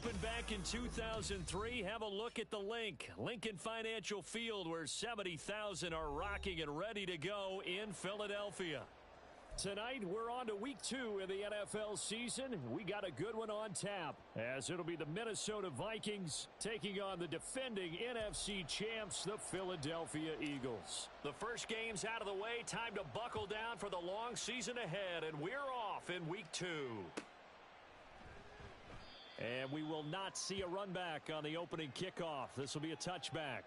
Opened back in 2003. Have a look at the link. Lincoln Financial Field, where 70,000 are rocking and ready to go in Philadelphia. Tonight, we're on to week 2 in the NFL season. We got a good one on tap, as it'll be the Minnesota Vikings taking on the defending NFC champs, the Philadelphia Eagles. The first game's out of the way. Time to buckle down for the long season ahead, and we're off in week 2. And we will not see a run back on the opening kickoff. This will be a touchback.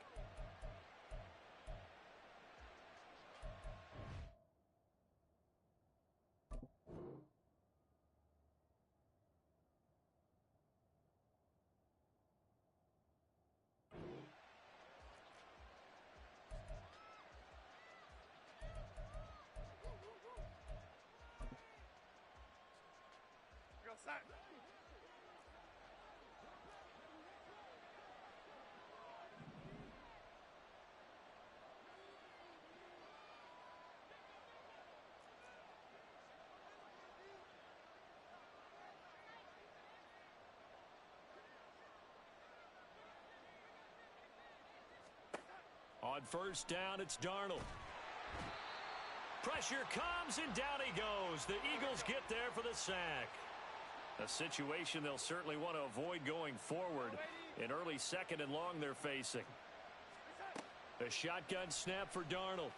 On first down, it's Darnold. Pressure comes, and down he goes. The Eagles get there for the sack. A situation they'll certainly want to avoid going forward. An early second and long they're facing. A shotgun snap for Darnold.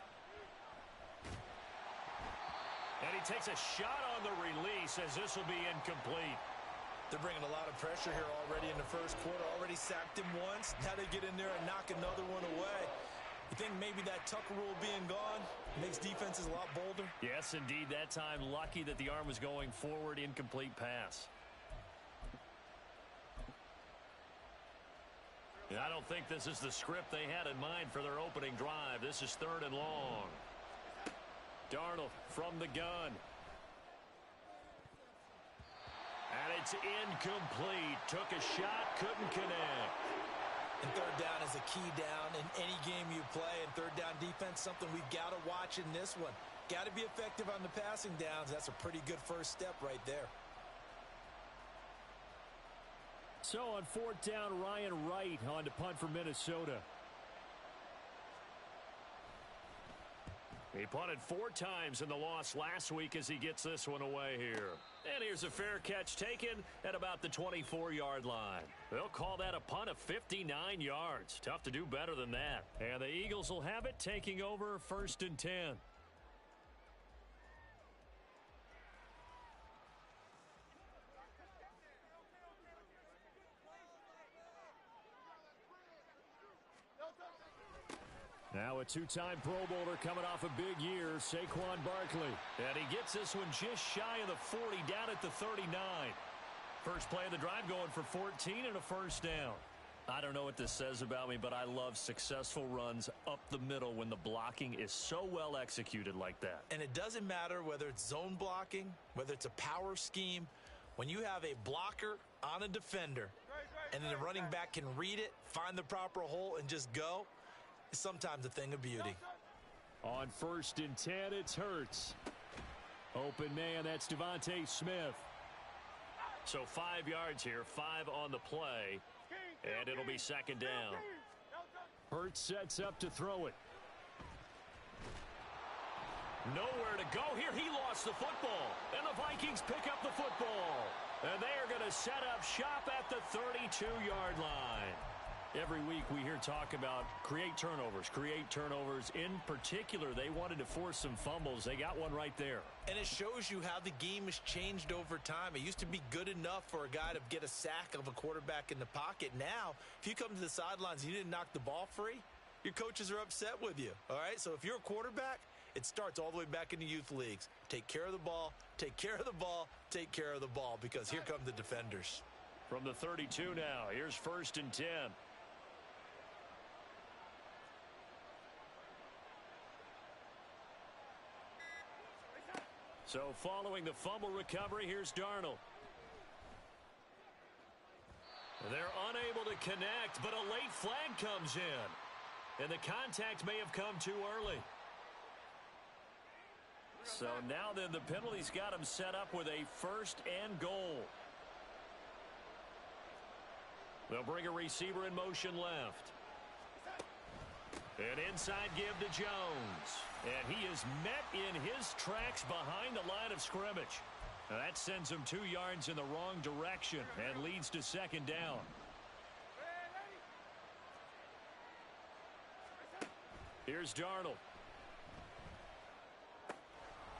And he takes a shot on the release, as this will be incomplete. They're bringing a lot of pressure here already in the first quarter. Already sacked him once. Now they get in there and knock another one away. You think maybe that Tucker rule being gone makes defenses a lot bolder? Yes, indeed. That time, lucky that the arm was going forward. Incomplete pass. I don't think this is the script they had in mind for their opening drive. This is 3rd and long. Darnold from the gun. And it's incomplete. Took a shot, couldn't connect. And third down is a key down in any game you play. And third down defense, something we've got to watch in this one. Got to be effective on the passing downs. That's a pretty good first step right there. So on 4th down, Ryan Wright on to punt for Minnesota. He punted 4 times in the loss last week as he gets this one away here. And here's a fair catch taken at about the 24-yard line. They'll call that a punt of 59 yards. Tough to do better than that. And the Eagles will have it, taking over 1st and 10. Now a 2-time Pro Bowler coming off a big year, Saquon Barkley. And he gets this one just shy of the 40, down at the 39. First play of the drive going for 14 and a first down. I don't know what this says about me, but I love successful runs up the middle when the blocking is so well executed like that. And it doesn't matter whether it's zone blocking, whether it's a power scheme. When you have a blocker on a defender and then the running back can read it, find the proper hole, and just go, it's sometimes a thing of beauty. On 1st and 10, it's Hurts. Open man, that's Devontae Smith. So 5 yards here, 5 on the play, and it'll be 2nd down. Hurts sets up to throw it. Nowhere to go here. He lost the football, and the Vikings pick up the football. And they are going to set up shop at the 32-yard line. Every week we hear talk about create turnovers. In particular, they wanted to force some fumbles. They got one right there. And it shows you how the game has changed over time. It used to be good enough for a guy to get a sack of a quarterback in the pocket. Now, if you come to the sidelines and you didn't knock the ball free, your coaches are upset with you. All right, so if you're a quarterback, it starts all the way back in the youth leagues. Take care of the ball, take care of the ball, take care of the ball, because here come the defenders. From the 32 now, here's 1st and 10. So following the fumble recovery, here's Darnold. They're unable to connect, but a late flag comes in. And the contact may have come too early. So now then the penalty's got him set up with a 1st and goal. They'll bring a receiver in motion left. An inside give to Jones. And he is met in his tracks behind the line of scrimmage. Now that sends him 2 yards in the wrong direction and leads to second down. Here's Darnold.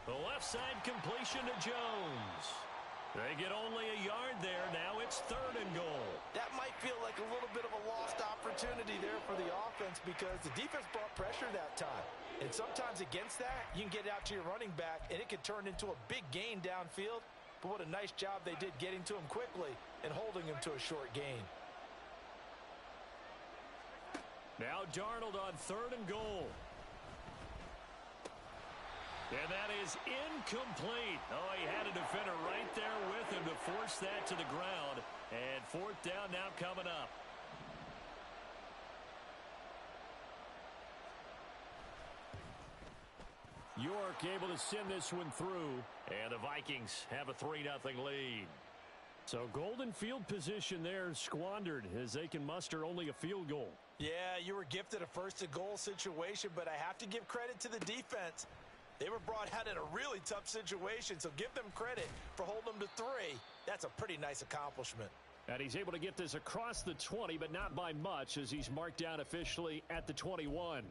The left side completion to Jones. They get only a yard there. Now it's 3rd and goal. That might feel like a little bit of a lost opportunity there for the offense because the defense brought pressure that time. And sometimes against that, you can get out to your running back, and it could turn into a big gain downfield. But what a nice job they did getting to him quickly and holding him to a short gain. Now Darnold on 3rd and goal. And that is incomplete. Oh, he had a defender right there with him to force that to the ground. And 4th down now coming up. York able to send this one through. And the Vikings have a 3-0 lead. So golden field position there squandered as they can muster only a field goal. Yeah, you were gifted a 1st and goal situation, but I have to give credit to the defense. They were brought out in a really tough situation, so give them credit for holding them to 3. That's a pretty nice accomplishment. And he's able to get this across the 20, but not by much as he's marked down officially at the 21.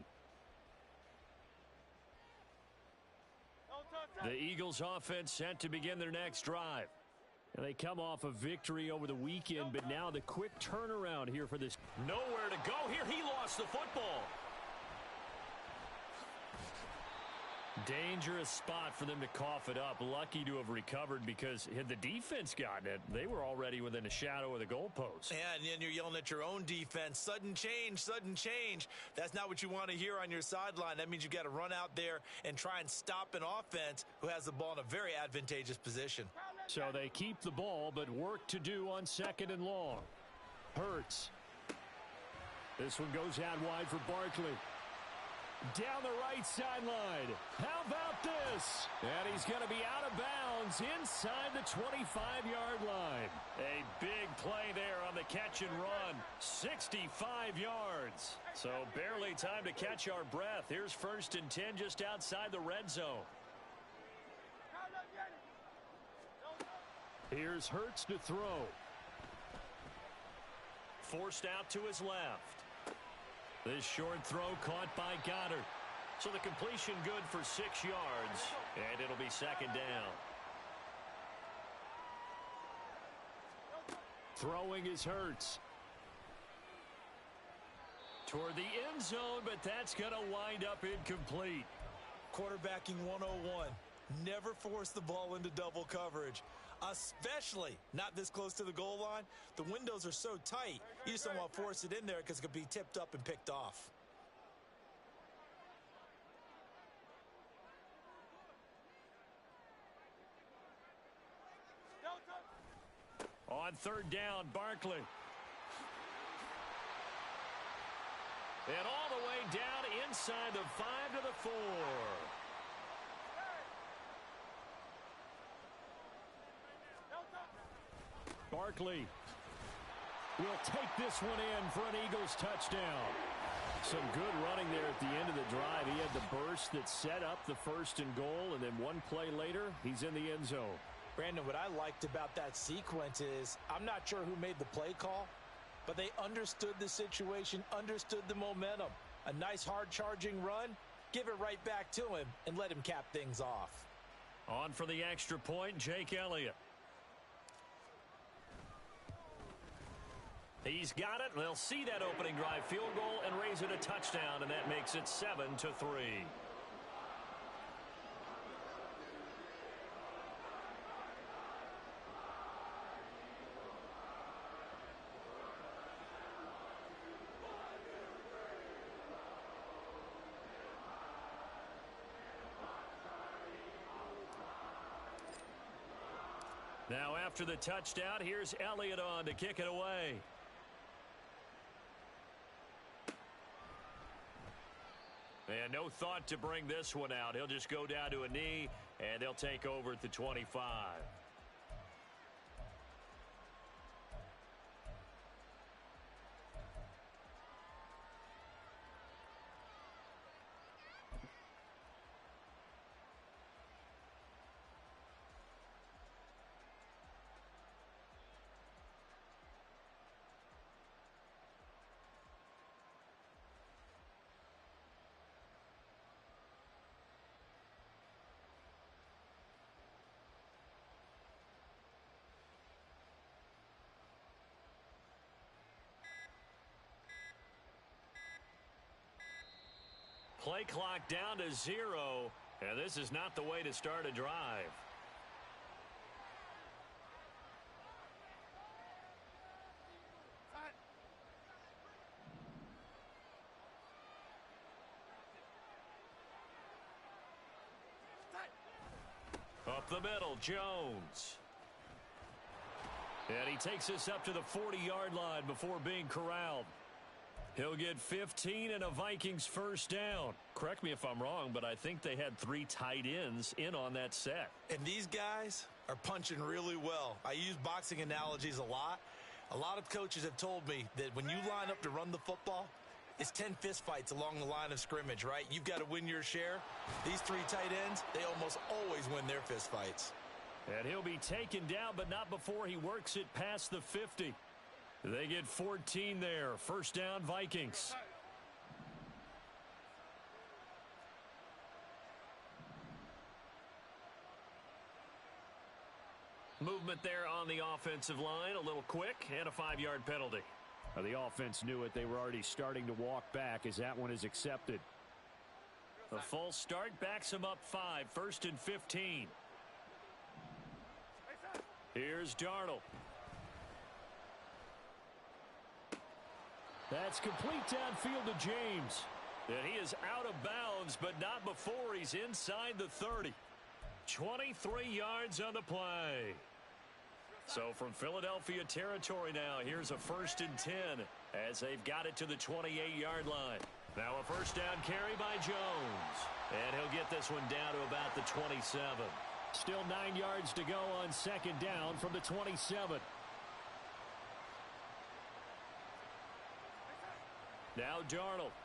The Eagles offense set to begin their next drive. And they come off a victory over the weekend, but now the quick turnaround here for this. Nowhere to go here. He lost the football. Dangerous spot for them to cough it up. Lucky to have recovered because had the defense gotten it, they were already within a shadow of the goalpost. Yeah, and then you're yelling at your own defense. Sudden change, sudden change. That's not what you want to hear on your sideline. That means you got to run out there and try and stop an offense who has the ball in a very advantageous position. So they keep the ball, but work to do on 2nd and long. Hurts. This one goes out wide for Barkley. Down the right sideline. How about this? And he's going to be out of bounds inside the 25-yard line. A big play there on the catch and run. 65 yards. So barely time to catch our breath. Here's 1st and 10 just outside the red zone. Here's Hurts to throw. Forced out to his left. This short throw caught by Goddard. So the completion good for 6 yards, and it'll be 2nd down. Throwing is Hurts. Toward the end zone, but that's going to wind up incomplete. Quarterbacking 101. Never force the ball into double coverage, especially not this close to the goal line. The windows are so tight, you just don't want to force it in there because it could be tipped up and picked off. On 3rd down, Barkley. And all the way down inside the 5 to the 4. Barkley will take this one in for an Eagles touchdown. Some good running there at the end of the drive. He had the burst that set up the 1st and goal, and then one play later, he's in the end zone. Brandon, what I liked about that sequence is I'm not sure who made the play call, but they understood the situation, understood the momentum. A nice hard-charging run, give it right back to him, and let him cap things off. On for the extra point, Jake Elliott. He's got it. They'll see that opening drive field goal and raise it a touchdown, and that makes it 7-3. Now after the touchdown, here's Elliott on to kick it away. And no thought to bring this one out. He'll just go down to a knee, and they'll take over at the 25. Play clock down to 0, and this is not the way to start a drive. Up the middle, Jones. And he takes us up to the 40-yard line before being corralled. He'll get 15 and a Vikings first down. Correct me if I'm wrong, but I think they had 3 tight ends in on that set. And these guys are punching really well. I use boxing analogies a lot. A lot of coaches have told me that when you line up to run the football, it's 10 fistfights along the line of scrimmage, right? You've got to win your share. These 3 tight ends, they almost always win their fistfights. And he'll be taken down, but not before he works it past the 50. They get 14 there. First down, Vikings. Movement there on the offensive line, a little quick, and a 5-yard penalty. The offense knew it. They were already starting to walk back as that one is accepted. The false start backs him up 5, first and 15. Here's Darnold. That's complete downfield to James. And he is out of bounds, but not before he's inside the 30. 23 yards on the play. So from Philadelphia territory now, here's a first and 10 as they've got it to the 28-yard line. Now a first down carry by Jones. And he'll get this one down to about the 27. Still 9 yards to go on second down from the 27. Now Darnold.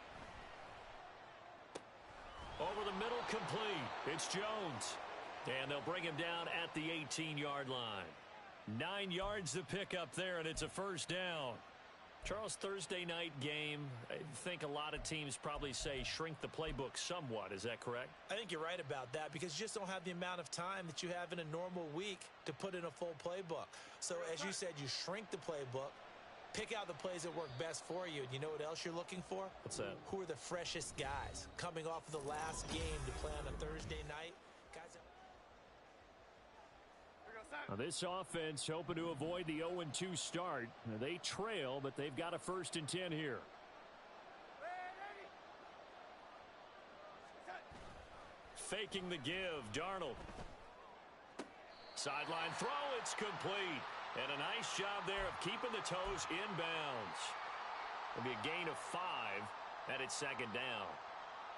Over the middle, complete. It's Jones. And they'll bring him down at the 18-yard line. 9 yards to pick up there, and it's a first down. Charles, Thursday night game, I think a lot of teams probably say shrink the playbook somewhat. Is that correct? I think you're right about that because you just don't have the amount of time that you have in a normal week to put in a full playbook. So as you said, you shrink the playbook, pick out the plays that work best for you. And you know what else you're looking for? What's that? Who are the freshest guys coming off of the last game to play on a Thursday night? Guys. Now this offense hoping to avoid the 0-2 start. They trail, but they've got a first and 10 here. Faking the give, Darnold. Sideline throw, it's complete. And a nice job there of keeping the toes inbounds. It'll be a gain of 5, and it's second down.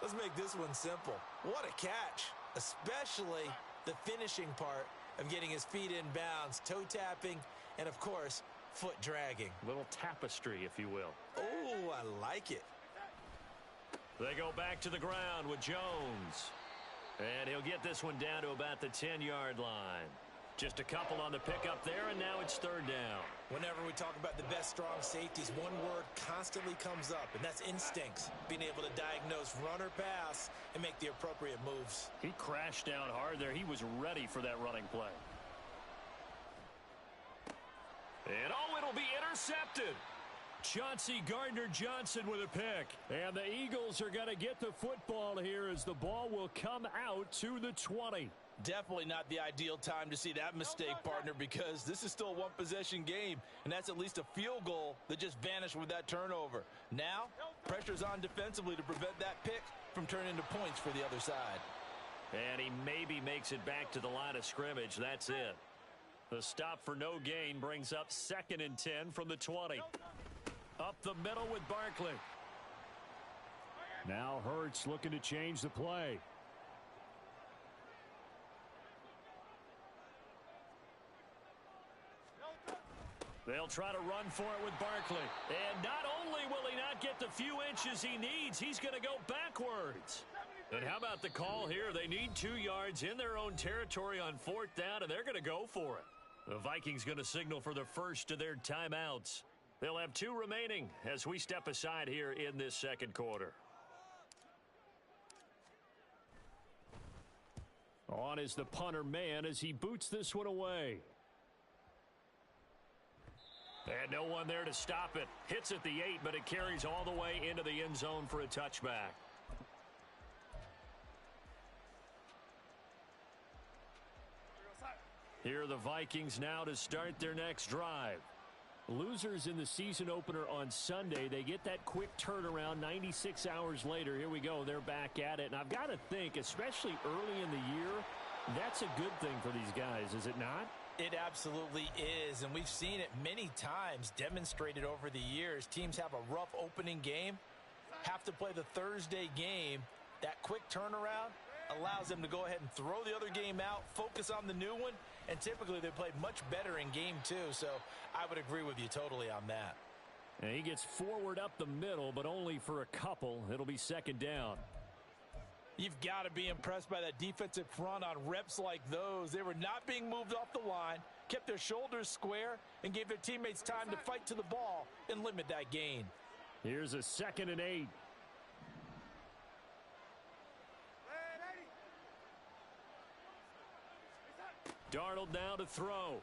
Let's make this one simple. What a catch, especially the finishing part of getting his feet in bounds, toe tapping, and of course, foot dragging. A little tapestry, if you will. Oh, I like it. They go back to the ground with Jones. And he'll get this one down to about the 10-yard line. Just a couple on the pickup there, and now it's third down. Whenever we talk about the best strong safeties, one word constantly comes up, and that's instincts. Being able to diagnose run or pass and make the appropriate moves. He crashed down hard there. He was ready for that running play. And oh, it'll be intercepted. Chauncey Gardner-Johnson with a pick. And the Eagles are going to get the football here as the ball will come out to the 20. Definitely not the ideal time to see that mistake, partner, because this is still a one-possession game, and that's at least a field goal that just vanished with that turnover. Now, pressure's on defensively to prevent that pick from turning into points for the other side. And he maybe makes it back to the line of scrimmage. That's it. The stop for no gain brings up second and 10 from the 20. Up the middle with Barkley. Now Hurts looking to change the play. They'll try to run for it with Barkley. And not only will he not get the few inches he needs, he's going to go backwards. And how about the call here? They need 2 yards in their own territory on fourth down, and they're going to go for it. The Vikings going to signal for the first of their timeouts. They'll have 2 remaining as we step aside here in this second quarter. On is the punter man as he boots this one away. And no one there to stop it. Hits at the 8, but it carries all the way into the end zone for a touchback. Here are the Vikings now to start their next drive. Losers in the season opener on Sunday. They get that quick turnaround 96 hours later. Here we go. They're back at it. And I've got to think, especially early in the year, that's a good thing for these guys, is it not? It absolutely is, and we've seen it many times demonstrated over the years. Teams have a rough opening game, have to play the Thursday game. That quick turnaround allows them to go ahead and throw the other game out, focus on the new one, and typically they play much better in game two, so I would agree with you totally on that. And he gets forward up the middle, but only for a couple. It'll be second down. You've got to be impressed by that defensive front on reps like those. They were not being moved off the line, kept their shoulders square, and gave their teammates time to fight to the ball and limit that gain. Here's a 2nd and 8. Darnold now to throw.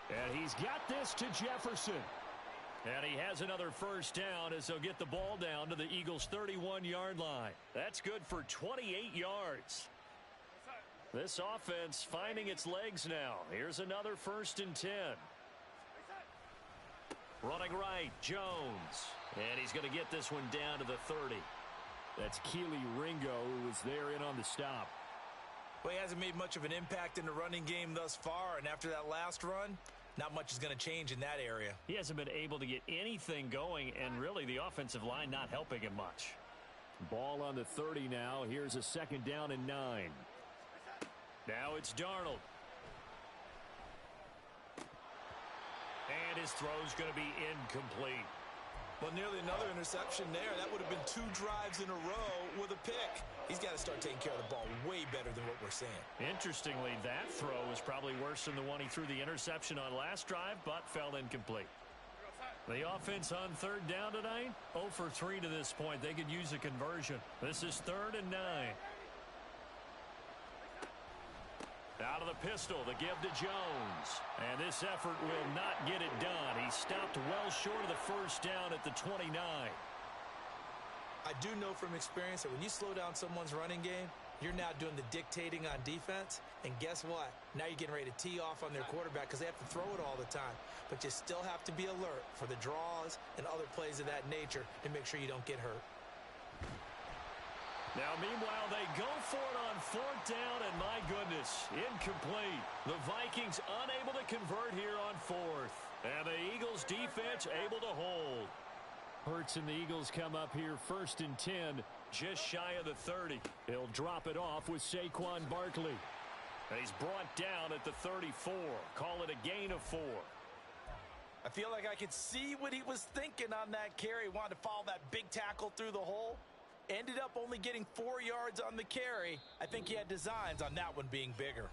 And he's got this to Jefferson. And he has another first down as he'll get the ball down to the Eagles' 31-yard line. That's good for 28 yards. This offense finding its legs now. Here's another 1st and 10. Running right, Jones. And he's going to get this one down to the 30. That's Keely Ringo, who was there in on the stop. Well, he hasn't made much of an impact in the running game thus far, and after that last run, not much is going to change in that area. He hasn't been able to get anything going, and really the offensive line not helping him much. Ball on the 30 now. Here's a 2nd down and 9. Now it's Darnold. And his throw's going to be incomplete. Well, nearly another interception there. That would have been 2 drives in a row with a pick. He's got to start taking care of the ball way better than what we're seeing. Interestingly, that throw was probably worse than the one he threw the interception on last drive, but fell incomplete. The offense on 3rd down tonight, 0 for 3 to this point. They could use a conversion. This is 3rd and 9. Out of the pistol, the give to Jones. And this effort will not get it done. He stopped well short of the first down at the 29. I do know from experience that when you slow down someone's running game, you're now doing the dictating on defense. And guess what? Now you're getting ready to tee off on their quarterback because they have to throw it all the time. But you still have to be alert for the draws and other plays of that nature to make sure you don't get hurt. Now, meanwhile, they go for it on 4th down, and my goodness, incomplete. The Vikings unable to convert here on 4th. And the Eagles defense able to hold. Hurts and the Eagles come up here 1st and 10, just shy of the 30. He'll drop it off with Saquon Barkley. And he's brought down at the 34. Call it a gain of 4. I feel like I could see what he was thinking on that carry. Wanted to follow that big tackle through the hole. Ended up only getting 4 yards on the carry. I think he had designs on that one being bigger.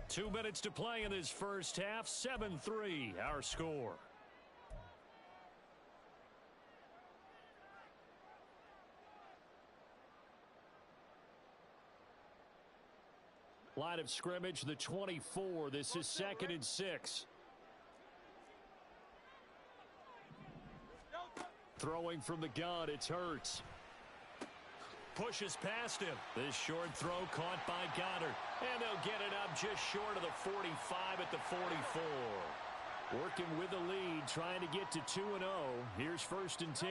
2 minutes to play in this first half. 7-3, our score. Line of scrimmage, the 24. This is 2nd and 6. Throwing from the gun, it's Hurts. Pushes past him. This short throw caught by Goddard. And they'll get it up just short of the 45 at the 44. Working with the lead, trying to get to 2-0. Here's 1st and 10.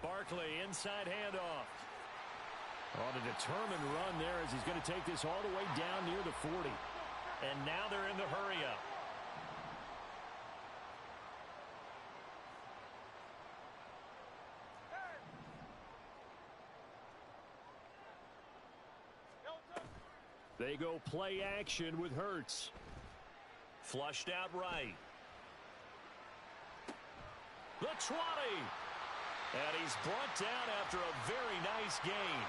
Barkley, inside handoff. On a determined run there as he's going to take this all the way down near the 40. And now they're in the hurry-up. They go play action with Hurts. Flushed out right. The 20. And he's brought down after a very nice gain.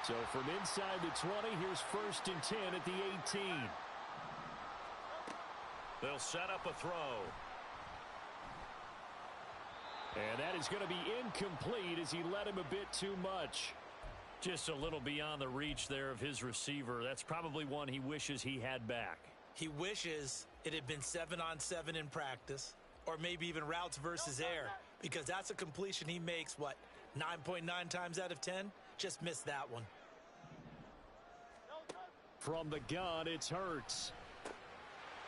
So from inside the 20, here's 1st and 10 at the 18. They'll set up a throw. And that is going to be incomplete as he led him a bit too much. Just a little beyond the reach there of his receiver. That's probably one he wishes he had back. He wishes it had been 7-on-7 in practice, or maybe even routes versus air, because that's a completion he makes, 9.9 times out of 10? Just missed that one. From the gun, it's Hurts.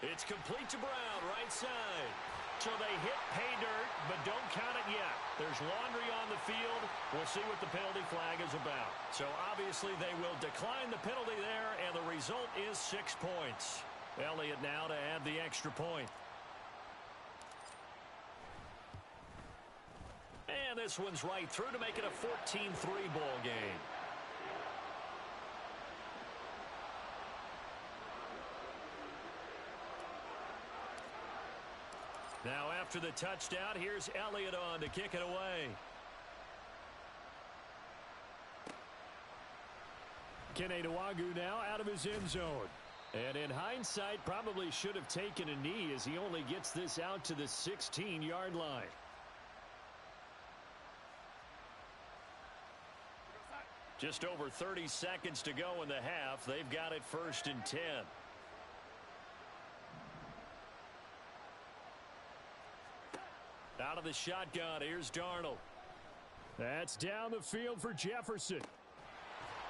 It's complete to Brown, right side. So they hit pay dirt, but don't count it yet. There's laundry on the field. We'll see what the penalty flag is about. So obviously they will decline the penalty there, and the result is 6 points. Elliott now to add the extra point. And this one's right through to make it a 14-3 ball game. Now after the touchdown, here's Elliott on to kick it away. Keneduagu now out of his end zone. And in hindsight, probably should have taken a knee as he only gets this out to the 16-yard line. Just over 30 seconds to go in the half. They've got it 1st and 10. Out of the shotgun, here's Darnold. That's down the field for Jefferson.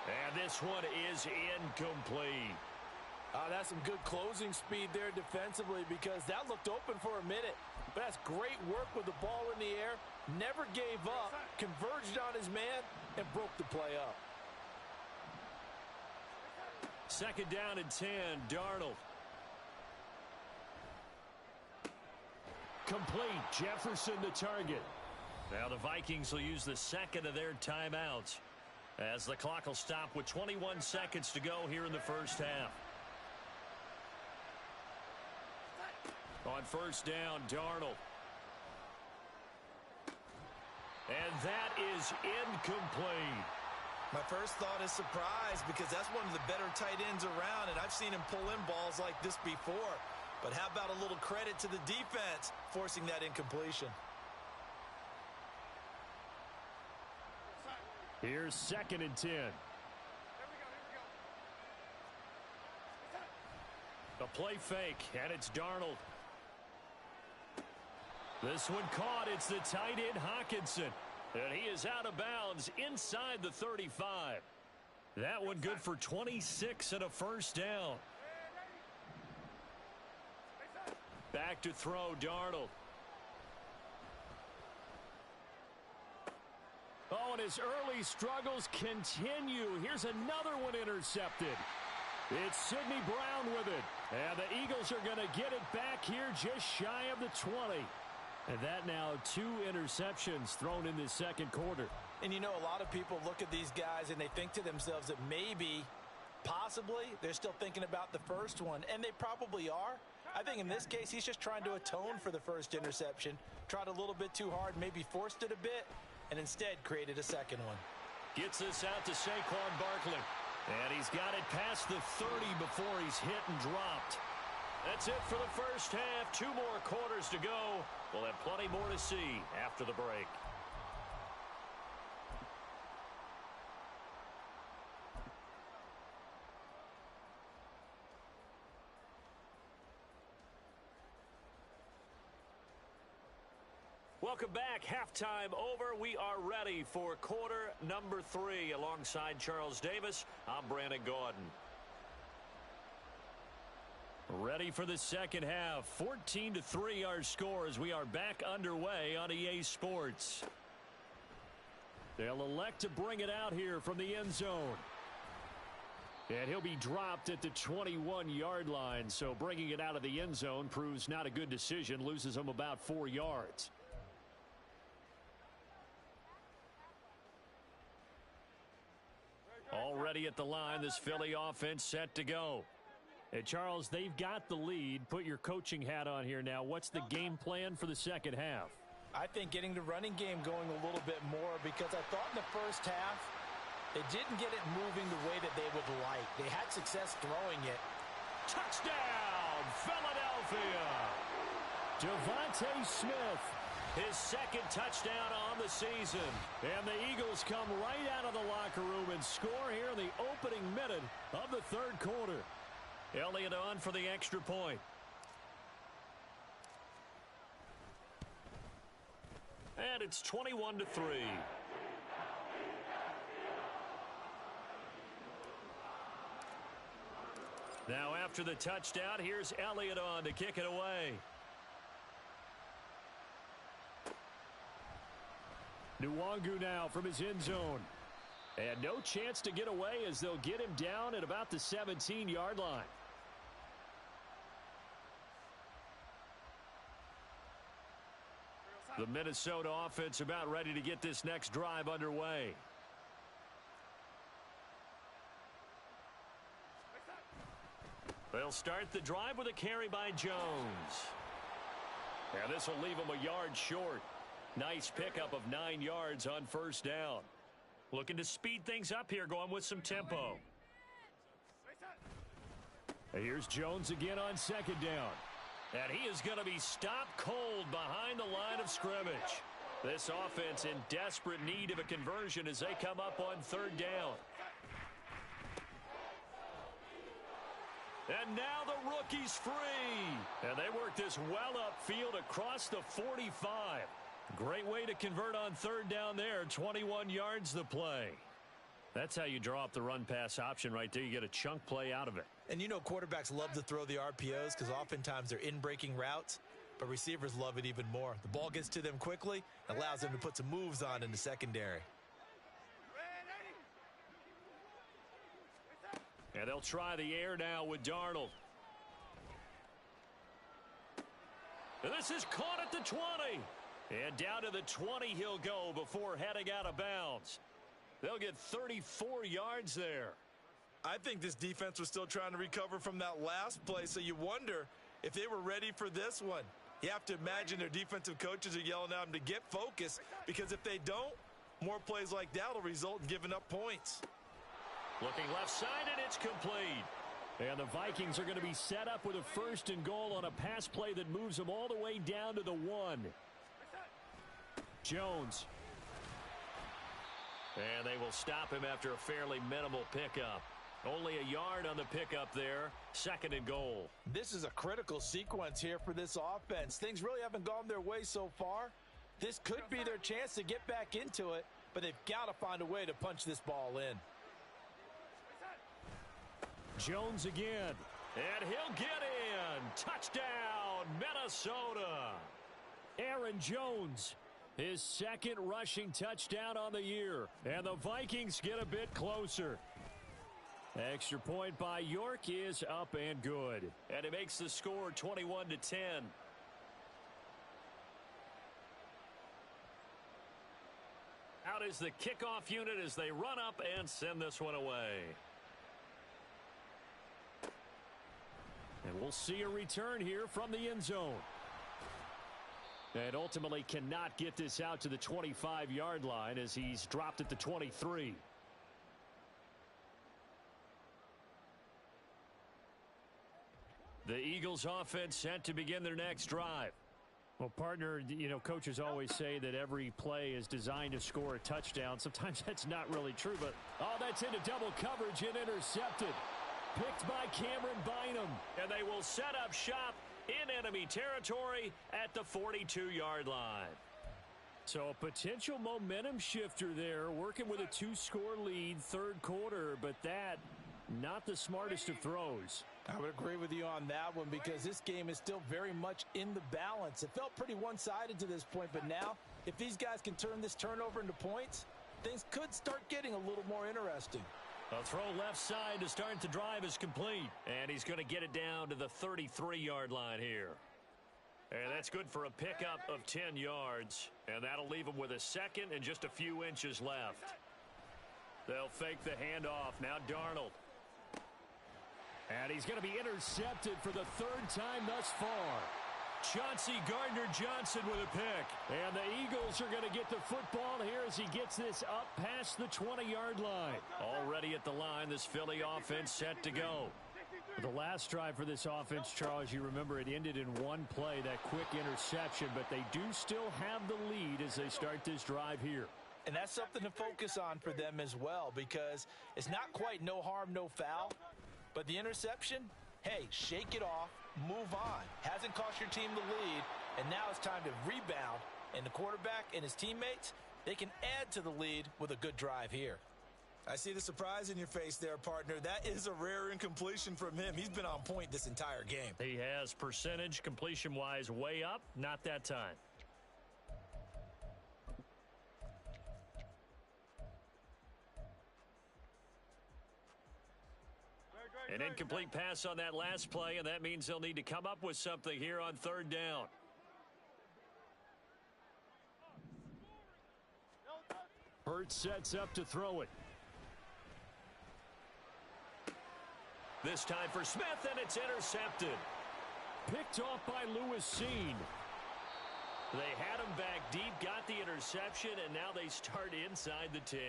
And this one is incomplete. That's some good closing speed there defensively because that looked open for a minute. But that's great work with the ball in the air. Never gave up, converged on his man, and broke the play up. 2nd down and 10, Darnold. Complete. Jefferson the target. Now the Vikings will use the 2nd of their timeouts as the clock will stop with 21 seconds to go here in the first half. On 1st down, Darnold. And that is incomplete. My first thought is surprise because that's one of the better tight ends around, and I've seen him pull in balls like this before. But how about a little credit to the defense forcing that incompletion? Here's 2nd and 10. A play fake, and it's Darnold. This one caught. It's the tight end, Hawkinson. And he is out of bounds inside the 35. That one good for 26 and a 1st down. Back to throw, Darnold. Oh, and his early struggles continue. Here's another one intercepted. It's Sidney Brown with it. And the Eagles are going to get it back here just shy of the 20. And that now 2 interceptions thrown in the 2nd quarter. And you know, a lot of people look at these guys and they think to themselves that maybe, possibly, they're still thinking about the first one. And they probably are. I think in this case, he's just trying to atone for the first interception. Tried a little bit too hard, maybe forced it a bit, and instead created a 2nd one. Gets this out to Saquon Barkley. And he's got it past the 30 before he's hit and dropped. That's it for the first half. 2 more quarters to go. We'll have plenty more to see after the break. Welcome back. Halftime over. We are ready for quarter number 3. Alongside Charles Davis, I'm Brandon Gaudin. Ready for the second half. 14-3 our score as we are back underway on EA Sports. They'll elect to bring it out here from the end zone. And he'll be dropped at the 21-yard line. So bringing it out of the end zone proves not a good decision. Loses him about 4 yards. Already at the line, this Philly offense set to go. Hey, Charles, they've got the lead. Put your coaching hat on here now. What's the game plan for the second half? I think getting the running game going a little bit more because I thought in the first half they didn't get it moving the way that they would like. They had success throwing it. Touchdown, Philadelphia! Devontae Smith, his 2nd touchdown on the season. And the Eagles come right out of the locker room and score here in the opening minute of the 3rd quarter. Elliott on for the extra point. And it's 21-3. Now after the touchdown, here's Elliott on to kick it away. Nwangu now from his end zone. And no chance to get away as they'll get him down at about the 17-yard line. The Minnesota offense about ready to get this next drive underway. They'll start the drive with a carry by Jones. And this will leave him a yard short. Nice pickup of 9 yards on first down. Looking to speed things up here, going with some tempo. Here's Jones again on second down. And he is going to be stopped cold behind the line of scrimmage. This offense in desperate need of a conversion as they come up on third down. And now the rookie's free. And they work this well upfield across the 45. Great way to convert on third down there. 21 yards the play. That's how you draw up the run-pass option right there. You get a chunk play out of it. And you know quarterbacks love to throw the RPOs because oftentimes they're in-breaking routes, but receivers love it even more. The ball gets to them quickly, allows them to put some moves on in the secondary. And they'll try the air now with Darnold. And this is caught at the 20. And down to the 20 he'll go before heading out of bounds. They'll get 34 yards there. I think this defense was still trying to recover from that last play, so you wonder if they were ready for this one. You have to imagine their defensive coaches are yelling at them to get focused, because if they don't, more plays like that will result in giving up points. Looking left side, and it's complete. And the Vikings are going to be set up with a first and goal on a pass play that moves them all the way down to the 1. Jones. And they will stop him after a fairly minimal pickup. Only a yard on the pickup there. Second and goal. This is a critical sequence here for this offense. Things really haven't gone their way so far. This could be their chance to get back into it, but they've got to find a way to punch this ball in. Jones again. And he'll get in. Touchdown, Minnesota. Aaron Jones. His second rushing touchdown on the year. And the Vikings get a bit closer. Extra point by York is up and good. And it makes the score 21-10. Out is the kickoff unit as they run up and send this one away. And we'll see a return here from the end zone. And ultimately cannot get this out to the 25-yard line as he's dropped at the 23. The Eagles offense set to begin their next drive. Well, partner, you know, coaches always say that every play is designed to score a touchdown. Sometimes that's not really true, but that's into double coverage and intercepted. Picked by Cameron Bynum. And they will set up shop in enemy territory at the 42-yard line. So a potential momentum shifter there, working with a 2-score lead, third quarter, but that not the smartest of throws. I would agree with you on that one because this game is still very much in the balance. It felt pretty one-sided to this point, but now if these guys can turn this turnover into points, things could start getting a little more interesting. A throw left side to start the drive is complete. And he's going to get it down to the 33-yard line here. And that's good for a pickup of 10 yards. And that'll leave him with a second and just a few inches left. They'll fake the handoff. Now Darnold. And he's going to be intercepted for the third time thus far. Chauncey Gardner-Johnson with a pick. And the Eagles are going to get the football here as he gets this up past the 20-yard line. Already at the line, this Philly offense set to go. The last drive for this offense, Charles, you remember it ended in one play, that quick interception, but they do still have the lead as they start this drive here. And that's something to focus on for them as well because it's not quite no harm, no foul, but the interception, hey, shake it off. Move on. Hasn't cost your team the lead, and now it's time to rebound. And the quarterback and his teammates, they can add to the lead with a good drive here. I see the surprise in your face there, partner. That is a rare incompletion from him. He's been on point this entire game. He has percentage completion-wise way up, not that time. An incomplete pass on that last play, and that means they'll need to come up with something here on third down. Hurts sets up to throw it. This time for Smith, and it's intercepted. Picked off by Lewis Seen. They had him back deep, got the interception, and now they start inside the 10.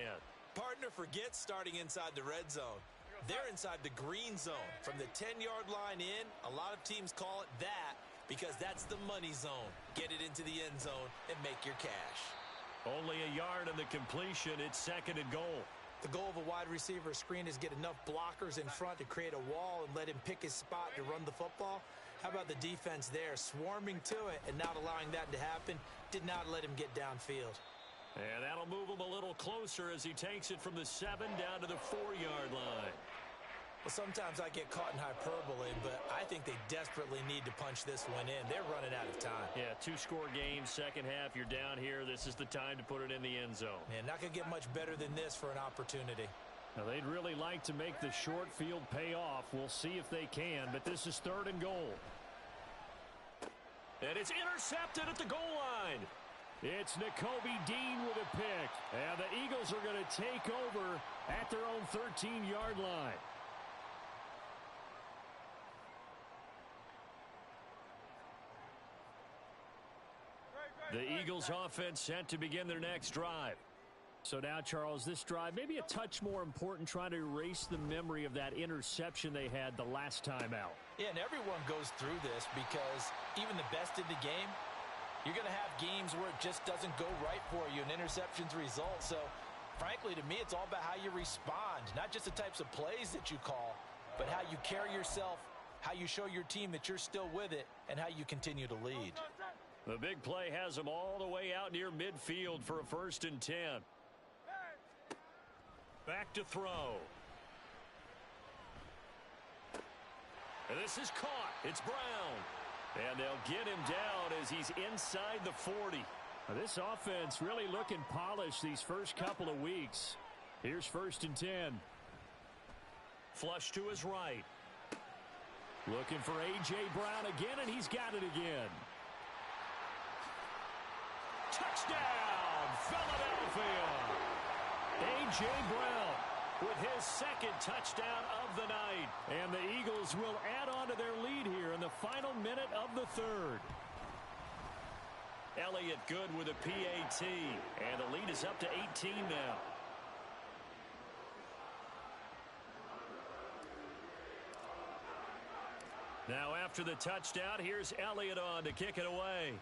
Partner, forget starting inside the red zone. They're inside the green zone. From the 10-yard line in, a lot of teams call it that because that's the money zone. Get it into the end zone and make your cash. Only a yard on the completion. It's second and goal. The goal of a wide receiver screen is get enough blockers in front to create a wall and let him pick his spot to run the football. How about the defense there, swarming to it and not allowing that to happen? Did not let him get downfield. And that'll move him a little closer as he takes it from the 7 down to the 4-yard line. Well, sometimes I get caught in hyperbole, but I think they desperately need to punch this one in. They're running out of time. Yeah, 2-score game, second half, you're down here. This is the time to put it in the end zone. And not going to get much better than this for an opportunity. Now, they'd really like to make the short field pay off. We'll see if they can, but this is third and goal. And it's intercepted at the goal line. It's Nakobe Dean with a pick. And the Eagles are going to take over at their own 13-yard line. The Eagles offense set to begin their next drive. So now, Charles, this drive maybe a touch more important, trying to erase the memory of that interception they had the last time out. Yeah, and everyone goes through this because even the best in the game, you're going to have games where it just doesn't go right for you, and interceptions result. So, frankly, to me, it's all about how you respond, not just the types of plays that you call, but how you carry yourself, how you show your team that you're still with it, and how you continue to lead. The big play has them all the way out near midfield for a 1st and 10. Back to throw. And this is caught. It's Brown. And they'll get him down as he's inside the 40. Now, this offense really looking polished these first couple of weeks. Here's 1st and 10. Flush to his right. Looking for A.J. Brown again, and he's got it again. Touchdown, Philadelphia! A.J. Brown with his second touchdown of the night. And the Eagles will add on to their lead here in the final minute of the third. Elliott good with a PAT. And the lead is up to 18 now. Now after the touchdown, here's Elliott on to kick it away.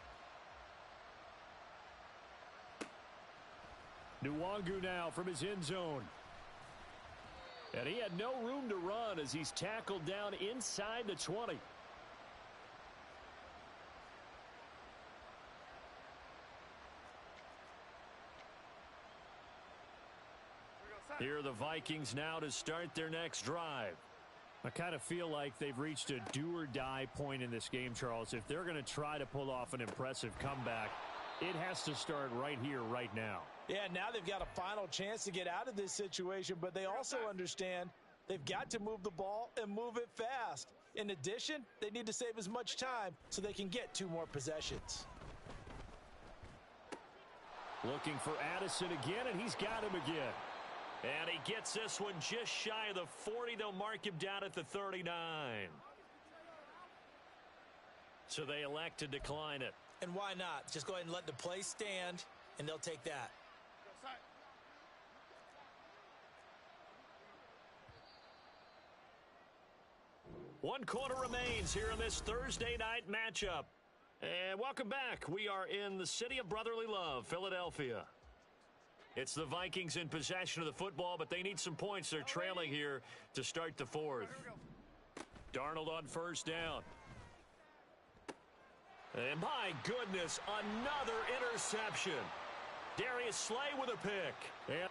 Nwangu now from his end zone. And he had no room to run as he's tackled down inside the 20. Here are the Vikings now to start their next drive. I kind of feel like they've reached a do-or-die point in this game, Charles. If they're going to try to pull off an impressive comeback, it has to start right here, right now. Yeah, now they've got a final chance to get out of this situation, but they also understand they've got to move the ball and move it fast. In addition, they need to save as much time so they can get 2 more possessions. Looking for Addison again, and he's got him again. And he gets this one just shy of the 40. They'll mark him down at the 39. So they elect to decline it. And why not? Just go ahead and let the play stand, and they'll take that. One quarter remains here in this Thursday night matchup. And welcome back. We are in the city of brotherly love, Philadelphia. It's the Vikings in possession of the football, but they need some points. They're trailing here to start the fourth. Darnold on 1st down. And my goodness, another interception. Darius Slay with a pick. And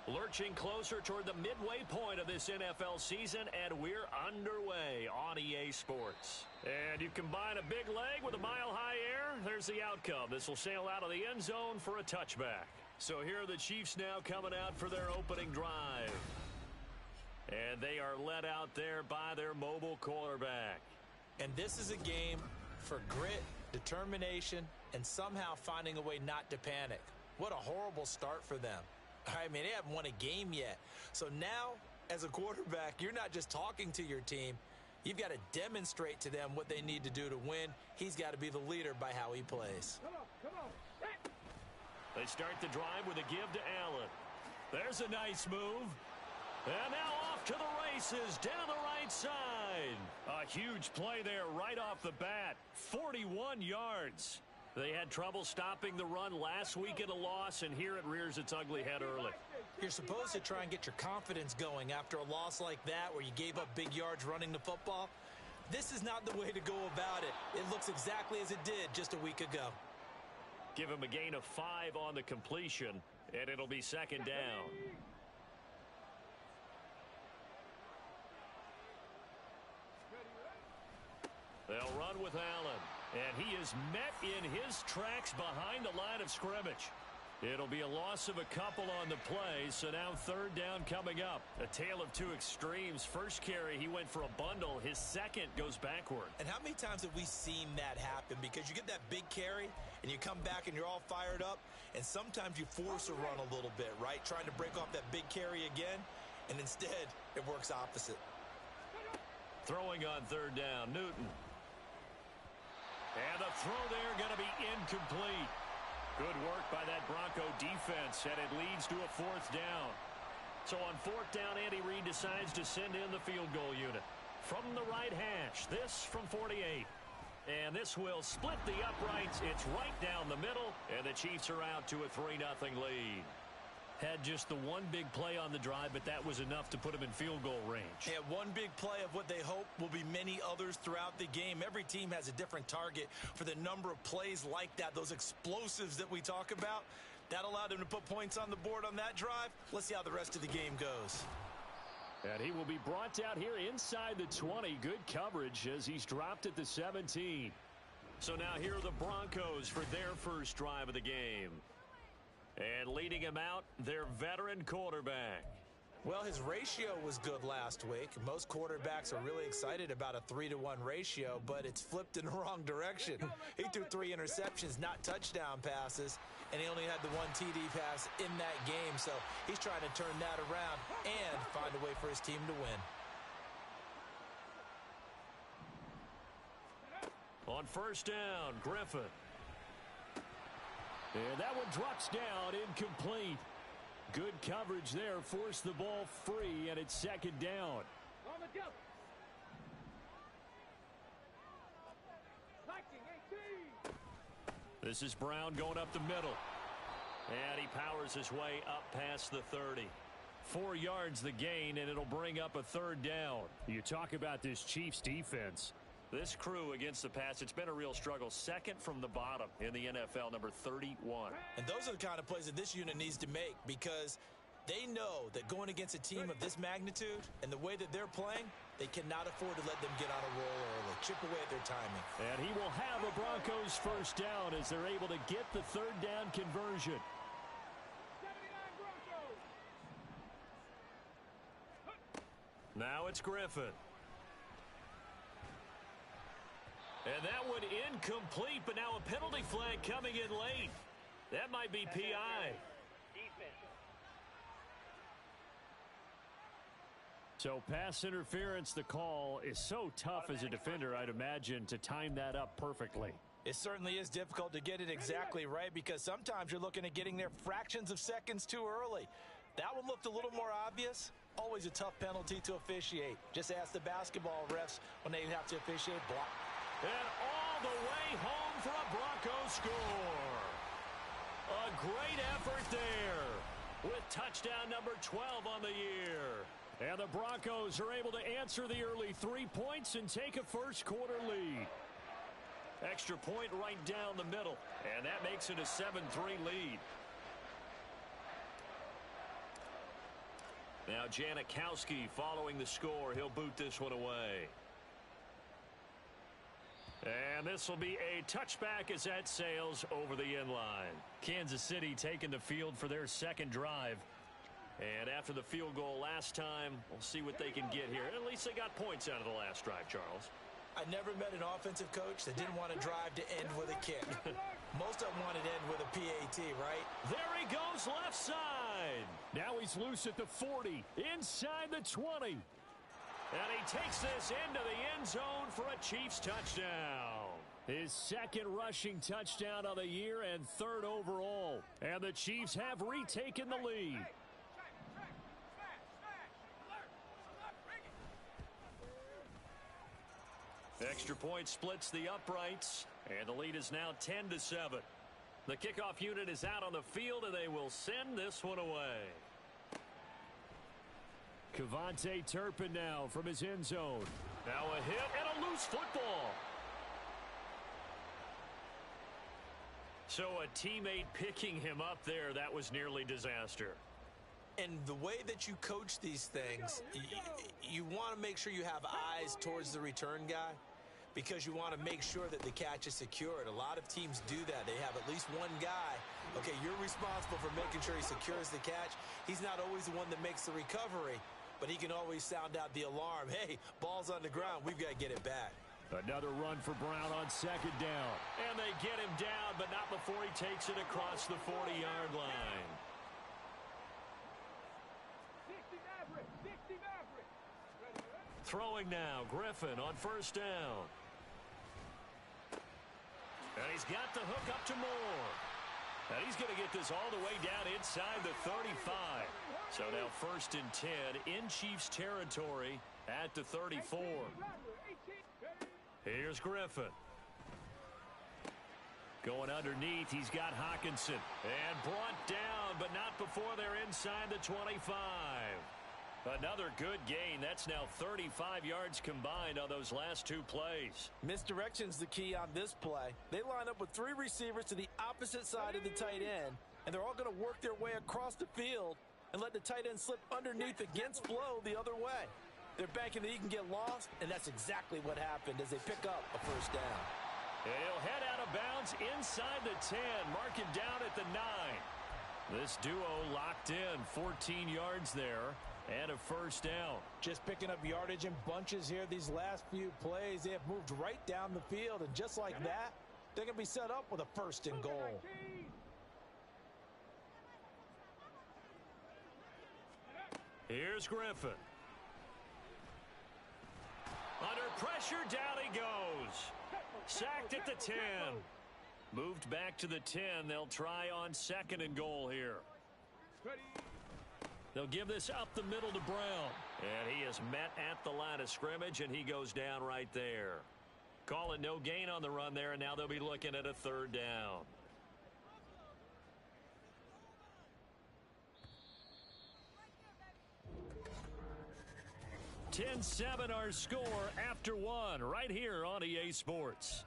Lurching closer toward the midway point of this NFL season, and we're underway on EA Sports. And you combine a big leg with a mile-high air, there's the outcome. This will sail out of the end zone for a touchback. So here are the Chiefs now coming out for their opening drive. And they are led out there by their mobile quarterback. And this is a game for grit, determination, and somehow finding a way not to panic. What a horrible start for them. I mean, they haven't won a game yet. So now, as a quarterback, you're not just talking to your team. You've got to demonstrate to them what they need to do to win. He's got to be the leader by how he plays. They start the drive with a give to Allen. There's a nice move. And now off to the races, down the right side. A huge play there right off the bat. 41 yards. They had trouble stopping the run last week in a loss, and here it rears its ugly head early. You're supposed to try and get your confidence going after a loss like that where you gave up big yards running the football. This is not the way to go about it. It looks exactly as it did just a week ago. Give him a gain of 5 on the completion, and it'll be second down. They'll run with Allen. And he is met in his tracks behind the line of scrimmage. It'll be a loss of a couple on the play, so now third down coming up. A tale of two extremes. First carry, he went for a bundle. His second goes backward. And how many times have we seen that happen? Because you get that big carry, and you come back and you're all fired up, and sometimes you force a run a little bit, right? Trying to break off that big carry again, and instead it works opposite. Throwing on third down, Newton. And the throw there going to be incomplete. Good work by that Bronco defense, and it leads to a fourth down. So on fourth down, Andy Reid decides to send in the field goal unit. From the right hash, this from 48. And this will split the uprights. It's right down the middle, and the Chiefs are out to a 3-0 lead. Had just the one big play on the drive, but that was enough to put them in field goal range. Yeah, one big play of what they hope will be many others throughout the game. Every team has a different target for the number of plays like that, those explosives that we talk about. That allowed them to put points on the board on that drive. Let's see how the rest of the game goes. And he will be brought down here inside the 20. Good coverage as he's dropped at the 17. So now here are the Broncos for their first drive of the game. And leading him out, their veteran quarterback. Well, his ratio was good last week. Most quarterbacks are really excited about a 3-to-1 ratio, but it's flipped in the wrong direction. He threw 3 interceptions, not touchdown passes, and he only had the 1 TD pass in that game. So he's trying to turn that around and find a way for his team to win. On first down, Griffin. And that one drops down, incomplete. Good coverage there, forced the ball free, and it's second down. This is Brown going up the middle. And he powers his way up past the 30. 4 yards the gain, and it'll bring up a third down. You talk about this Chiefs defense. This crew against the pass, it's been a real struggle. Second from the bottom in the NFL, number 31. And those are the kind of plays that this unit needs to make because they know that going against a team of this magnitude and the way that they're playing, they cannot afford to let them get on a roll early. Chip away at their timing. And he will have a Broncos first down as they're able to get the third down conversion. Now it's Griffin. And that one incomplete, but now a penalty flag coming in late. That might be PI. So pass interference, the call is so tough as a defender, I'd imagine, to time that up perfectly. It certainly is difficult to get it exactly right because sometimes you're looking at getting there fractions of seconds too early. That one looked a little more obvious. Always a tough penalty to officiate. Just ask the basketball refs when they have to officiate block. And all the way home for a Broncos score. A great effort there with touchdown number 12 on the year. And the Broncos are able to answer the early 3 points and take a first-quarter lead. Extra point right down the middle, and that makes it a 7-3 lead. Now Janikowski following the score. He'll boot this one away. And this will be a touchback as that sails over the end line. Kansas City taking the field for their second drive. And after the field goal last time, we'll see what they can get here. At least they got points out of the last drive, Charles. I never met an offensive coach that didn't want to drive to end with a kick. Most of them wanted to end with a PAT, right? There he goes left side. Now he's loose at the 40, inside the 20. And he takes this into the end zone for a Chiefs touchdown. His second rushing touchdown of the year and third overall. And the Chiefs have retaken the lead. Extra point splits the uprights, and the lead is now 10-7. The kickoff unit is out on the field, and they will send this one away. Kevontae Turpin now from his end zone. Now a hit and a loose football. So a teammate picking him up there, that was nearly disaster. And the way that you coach these things, you want to make sure you have eyes towards the return guy because you want to make sure that the catch is secured. A lot of teams do that. They have at least one guy. Okay, you're responsible for making sure he secures the catch. He's not always the one that makes the recovery, but he can always sound out the alarm. Hey, ball's on the ground. We've got to get it back. Another run for Brown on second down. And they get him down, but not before he takes it across the 40-yard line. Throwing now, Griffin on first down. And he's got the hook up to Moore. And he's going to get this all the way down inside the 35. So now first and 10 in Chiefs territory at the 34. Here's Griffin. Going underneath, he's got Hockenson. And brought down, but not before they're inside the 25. Another good gain. That's now 35 yards combined on those last two plays. Misdirection's the key on this play. They line up with three receivers to the opposite side of the tight end, and they're all going to work their way across the field and let the tight end slip underneath against flow the other way. They're banking that he can get lost, and that's exactly what happened as they pick up a first down. He'll head out of bounds inside the 10. Mark him down at the 9. This duo locked in, 14 yards there. And a first down. Just picking up yardage in bunches here these last few plays. They have moved right down the field, and just like that, they're going to be set up with a first and goal. Here's Griffin. Under pressure, down he goes. Sacked at the 10. Moved back to the 10. They'll try on second and goal here. They'll give this up the middle to Brown. And he is met at the line of scrimmage, and he goes down right there. Call it no gain on the run there, and now they'll be looking at a third down. (10-7) our score after one right here on EA Sports.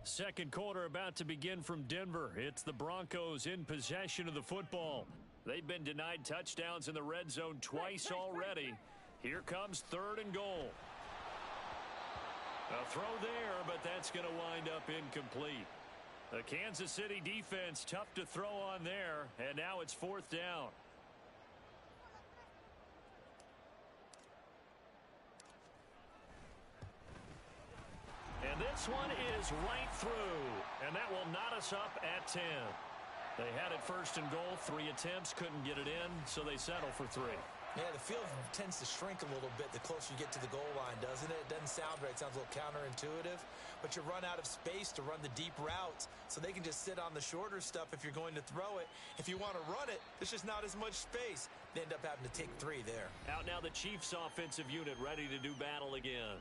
Second quarter about to begin from Denver. It's the Broncos in possession of the football. They've been denied touchdowns in the red zone twice already. Here comes third and goal. A throw there, but that's going to wind up incomplete. The Kansas City defense tough to throw on there, and now it's fourth down. And this one is right through, and that will knot us up at 10. They had it first and goal, 3 attempts, couldn't get it in, so they settle for 3. Yeah, the field tends to shrink a little bit the closer you get to the goal line, doesn't it? It doesn't sound right. It sounds a little counterintuitive, but you run out of space to run the deep routes, so they can just sit on the shorter stuff if you're going to throw it. If you want to run it, there's just not as much space. They end up having to take 3 there. Out now the Chiefs offensive unit ready to do battle again.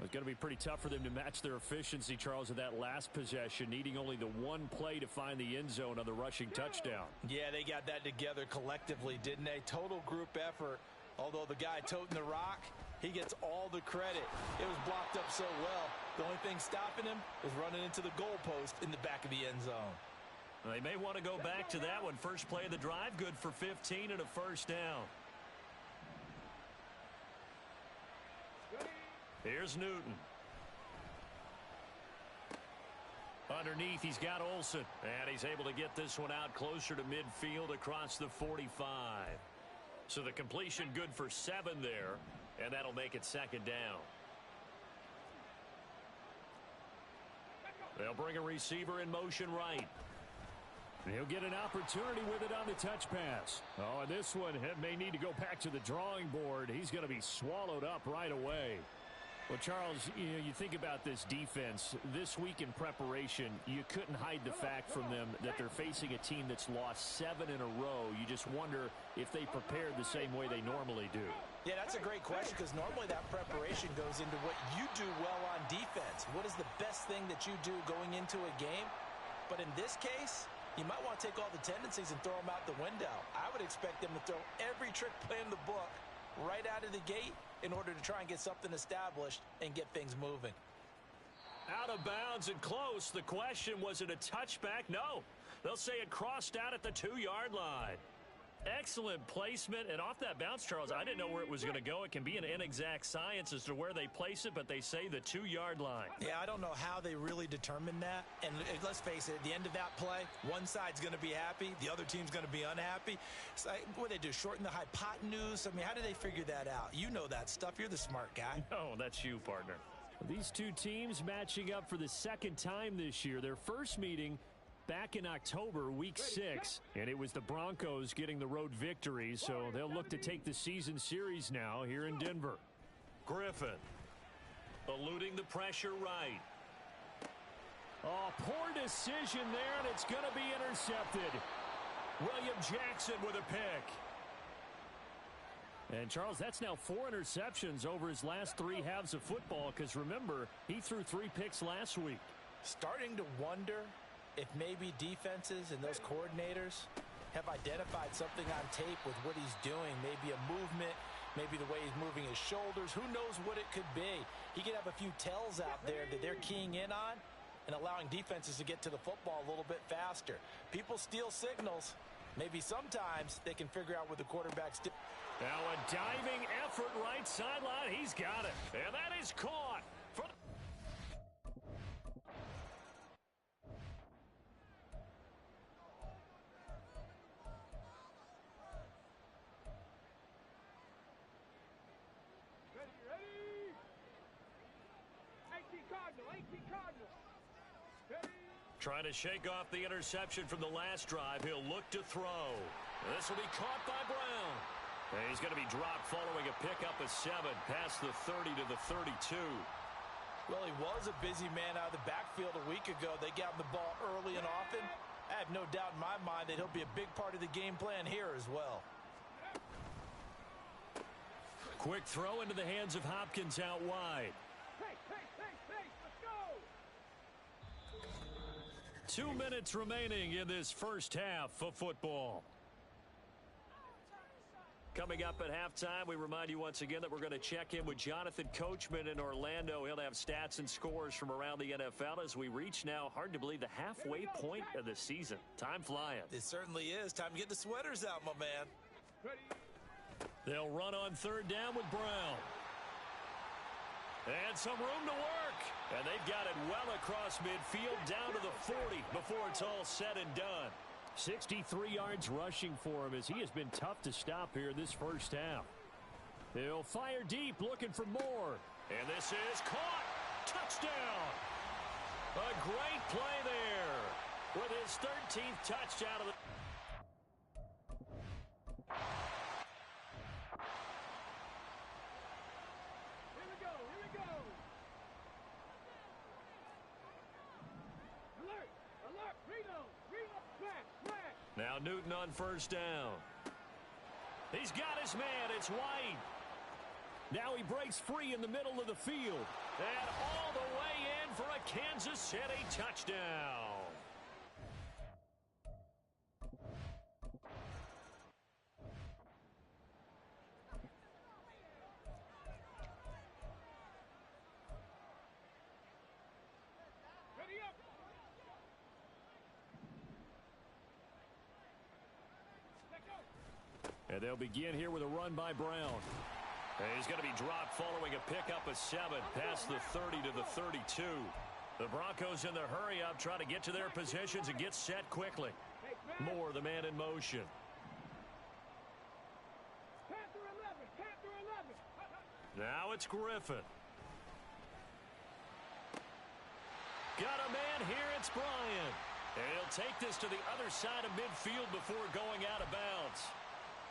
It's going to be pretty tough for them to match their efficiency, Charles, in that last possession, needing only the one play to find the end zone on the rushing touchdown. Yeah, they got that together collectively, didn't they? Total group effort. Although the guy toting the rock, he gets all the credit. It was blocked up so well. The only thing stopping him is running into the goalpost in the back of the end zone. They may want to go back to that one. First play of the drive, good for 15 and a first down. Here's Newton. Underneath, he's got Olsen. And he's able to get this one out closer to midfield across the 45. So the completion good for 7 there. And that'll make it second down. They'll bring a receiver in motion right. He'll get an opportunity with it on the touch pass. Oh, and this one may need to go back to the drawing board. He's going to be swallowed up right away. Well, Charles, you think about this defense. This week in preparation, you couldn't hide the fact from them that they're facing a team that's lost 7 in a row. You just wonder if they prepared the same way they normally do. Yeah, that's a great question because normally that preparation goes into what you do well on defense. What is the best thing that you do going into a game? But in this case, you might want to take all the tendencies and throw them out the window. I would expect them to throw every trick play in the book right out of the gate in order to try and get something established and get things moving. Out of bounds and close. The question, was it a touchback? No. They'll say it crossed out at the 2-yard line. Excellent placement, and off that bounce, Charles, I didn't know where it was going to go. It can be an inexact science as to where they place it, but they say the 2-yard line. Yeah, I don't know how they really determine that. And let's face it, at the end of that play, one side's going to be happy, the other team's going to be unhappy. It's like, what do they do, shorten the hypotenuse? I mean, how do they figure that out? You know that stuff. You're the smart guy. No, that's you, partner. These two teams matching up for the second time this year. Their first meeting back in October, week 6, and it was the Broncos getting the road victory, so they'll look to take the season series now here in Denver. Griffin eluding the pressure right. Oh, poor decision there, and it's going to be intercepted. William Jackson with a pick. And, Charles, that's now 4 interceptions over his last 3 halves of football, because, remember, he threw 3 picks last week. Starting to wonder if maybe defenses and those coordinators have identified something on tape with what he's doing, maybe a movement, maybe the way he's moving his shoulders. Who knows what it could be? He could have a few tells out there that they're keying in on and allowing defenses to get to the football a little bit faster. People steal signals. Maybe sometimes they can figure out where the quarterback's. Now a diving effort right sideline. He's got it. And that is caught. For Trying to shake off the interception from the last drive. He'll look to throw. This will be caught by Brown. And he's going to be dropped following a pickup of 7 past the 30 to the 32. Well, he was a busy man out of the backfield a week ago. They got him the ball early and often. I have no doubt in my mind that he'll be a big part of the game plan here as well. Quick throw into the hands of Hopkins out wide. 2 minutes remaining in this first half of football. Coming up at halftime, we remind you once again that we're going to check in with Jonathan Coachman in Orlando. He'll have stats and scores from around the NFL as we reach now, hard to believe, the halfway point of the season. Time flying. It certainly is. Time to get the sweaters out, my man. They'll run on 3rd down with Brown. And some room to work. And they've got it well across midfield down to the 40 before it's all said and done. 63 yards rushing for him as he has been tough to stop here this first half. He'll fire deep looking for more. And this is caught. Touchdown. A great play there with his 13th touchdown of the Now Newton on 1st down. He's got his man. It's White. Now he breaks free in the middle of the field. And all the way in for a Kansas City touchdown. And they'll begin here with a run by Brown. And he's going to be dropped following a pickup of 7 past the 30 to the 32. The Broncos in the hurry-up try to get to their positions and get set quickly. Moore, the man in motion. Now it's Griffin. Got a man here, it's Bryant. And he'll take this to the other side of midfield before going out of bounds.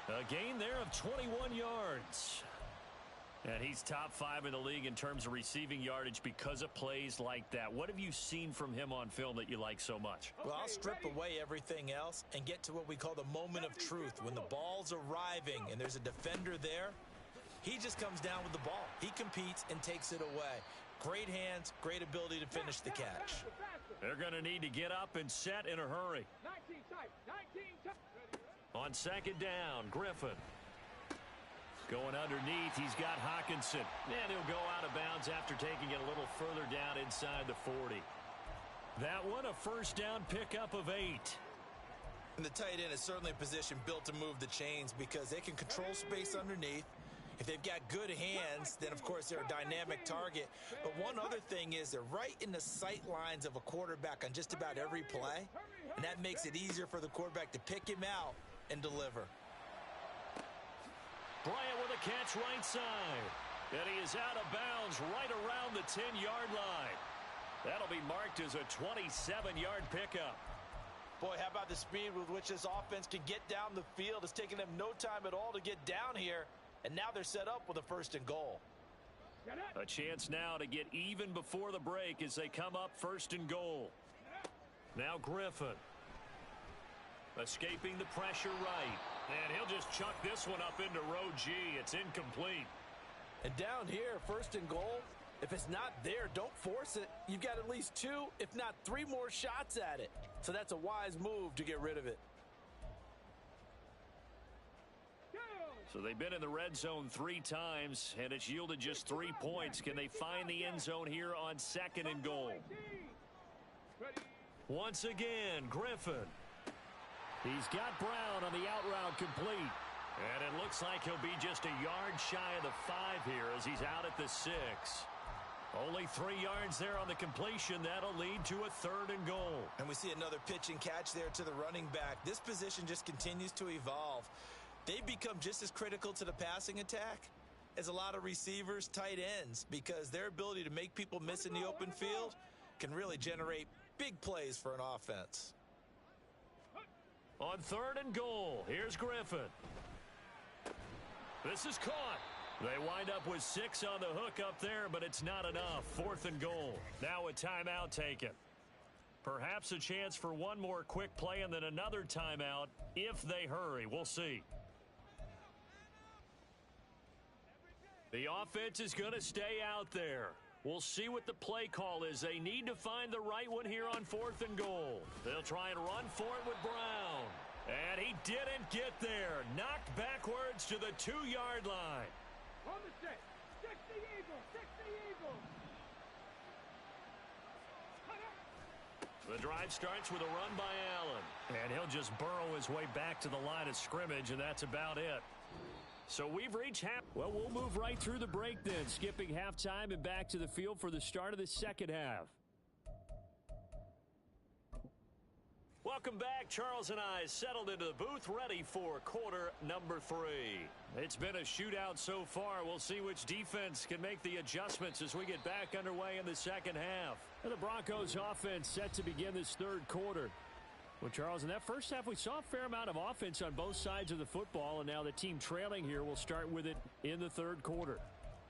A gain there of 21 yards. And he's top 5 in the league in terms of receiving yardage because of plays like that. What have you seen from him on film that you like so much? Well, I'll strip away everything else and get to what we call the moment of truth. When the ball's arriving and there's a defender there, he just comes down with the ball. He competes and takes it away. Great hands, great ability to finish the catch. They're going to need to get up and set in a hurry. On second down, Griffin. Going underneath, he's got Hawkinson. And he'll go out of bounds after taking it a little further down inside the 40. That one, a first down pickup of 8. And the tight end is certainly a position built to move the chains because they can control space underneath. If they've got good hands, then, of course, they're a dynamic target. But one other thing is they're right in the sight lines of a quarterback on just about every play. And that makes it easier for the quarterback to pick him out and deliver. Bryant with a catch right side. And he is out of bounds right around the 10-yard line. That'll be marked as a 27-yard pickup. Boy, how about the speed with which this offense can get down the field? It's taken them no time at all to get down here. And now they're set up with a 1st and goal. A chance now to get even before the break as they come up 1st and goal. Now Griffin. Escaping the pressure right. And he'll just chuck this one up into row G. It's incomplete. And down here, 1st and goal, if it's not there, don't force it. You've got at least 2, if not 3 more shots at it. So that's a wise move to get rid of it. So they've been in the red zone 3 times, and it's yielded just 3 points. Can they find the end zone here on 2nd and goal? Once again, Griffin. He's got Brown on the out route complete. And it looks like he'll be just a yard shy of the 5 here as he's out at the 6. Only 3 yards there on the completion. That'll lead to a 3rd and goal. And we see another pitch and catch there to the running back. This position just continues to evolve. They become just as critical to the passing attack as a lot of receivers, tight ends, because their ability to make people miss in the open field can really generate big plays for an offense. On 3rd and goal, here's Griffin. This is caught. They wind up with 6 on the hook up there, but it's not enough. 4th and goal. Now a timeout taken. Perhaps a chance for one more quick play and then another timeout if they hurry. We'll see. The offense is going to stay out there. We'll see what the play call is. They need to find the right one here on 4th and goal. They'll try and run for it with Brown. And he didn't get there. Knocked backwards to the 2-yard line. On the stick. Stick the Eagles. Stick the Eagles. The drive starts with a run by Allen. And he'll just burrow his way back to the line of scrimmage, and that's about it. So we've reached half. Well, we'll move right through the break then, skipping halftime and back to the field for the start of the second half. Welcome back. Charles and I settled into the booth, ready for quarter number 3. It's been a shootout so far. We'll see which defense can make the adjustments as we get back underway in the second half. And the Broncos offense set to begin this 3rd quarter. Well, Charles, in that first half, we saw a fair amount of offense on both sides of the football, and now the team trailing here will start with it in the 3rd quarter.